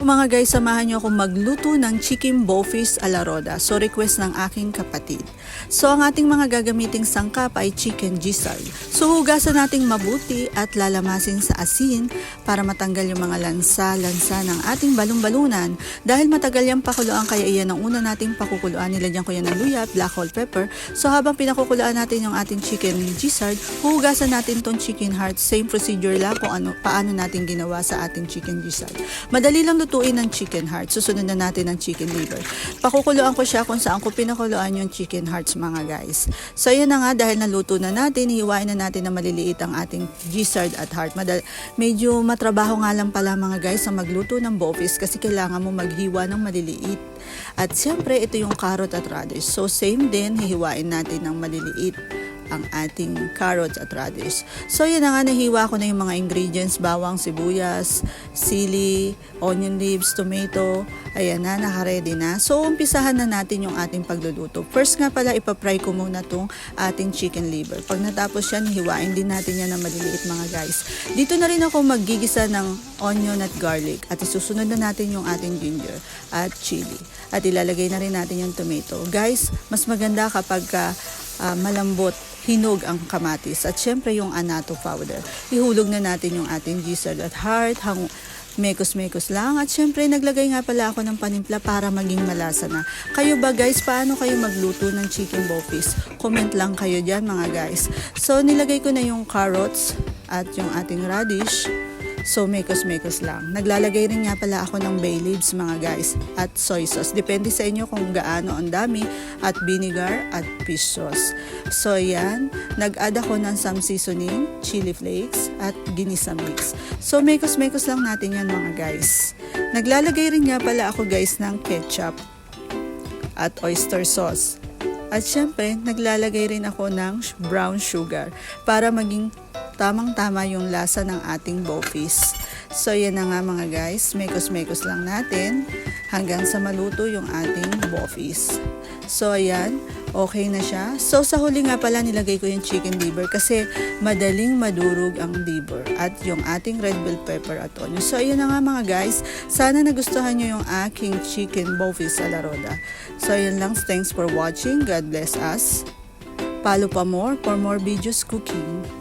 Mga guys, samahan nyo akong magluto ng chicken boffice a la roda. So, request ng aking kapatid. So, ang ating mga gagamiting sangkap ay chicken gizzard. So, hugasan nating mabuti at lalamasin sa asin para matanggal yung mga lansa ng ating balon-balunan. Dahil matagal yung pakuluan, kaya iyan ang una nating pakukuluan. Nilagyan ko yan ng luya, black whole pepper. So, habang pinakukuluan natin yung ating chicken gizzard, hugasan natin tong chicken heart. Same procedure lang kung paano natin ginawa sa ating chicken gizzard. Madali lang lutuin ng chicken heart. Susunod na natin ng chicken liver. Pakukuluan ko siya kung saan ko pinakuluan yung chicken hearts, mga guys. So, yan na nga, dahil naluto na natin, hiwain na natin na maliliit ang ating gizzard at heart. Medyo matrabaho nga lang pala, mga guys, sa magluto ng boffice kasi kailangan mo maghiwa ng maliliit. At siyempre, ito yung carrot at radish. So, same din, hihiwain natin ng maliliit ang ating carrots at radish. So, yan na nga, nahiwa ko na yung mga ingredients, bawang, sibuyas, sili, onion leaves, tomato. Ayan na, naka-ready na. So, umpisahan na natin yung ating pagluluto. First nga pala, ipapry ko muna tong ating chicken liver. Pag natapos yan, hiwain din natin yan ng maliliit, mga guys. Dito na rin ako maggigisa ng onion at garlic. At isusunod na natin yung ating ginger at chili. At ilalagay na rin natin yung tomato. Guys, mas maganda kapag malambot, hinog ang kamatis. At syempre yung annatto powder. Ihulog na natin yung ating gizzard at heart, mekos-mekos lang. At syempre, naglagay nga pala ako ng panimpla para maging malasa na. Kayo ba guys, paano kayo magluto ng chicken boffice? Comment lang kayo dyan, mga guys. So, nilagay ko na yung carrots at yung ating radish. So, mekos-mekos lang. Naglalagay rin nga pala ako ng bay leaves, mga guys, at soy sauce. Depende sa inyo kung gaano ang dami, at vinegar at fish sauce. So, yan. Nag-add ako ng some seasoning, chili flakes, at ginisa mix. So, mekos-mekos lang natin yan, mga guys. Naglalagay rin nga pala ako, guys, ng ketchup at oyster sauce. At syempre, naglalagay rin ako ng brown sugar para maging tamang-tama yung lasa ng ating boffice. So, yan na nga, mga guys. Mekos-mekos lang natin hanggang sa maluto yung ating boffice. So, ayan. Okay na siya. So, sa huli nga pala, nilagay ko yung chicken liver kasi madaling madurog ang liver at yung ating red bell pepper at onion. So, ayun na nga, mga guys. Sana nagustuhan nyo yung aking chicken boffice a la roda. So, ayun lang. Thanks for watching. God bless us. Follow pa more for more videos cooking.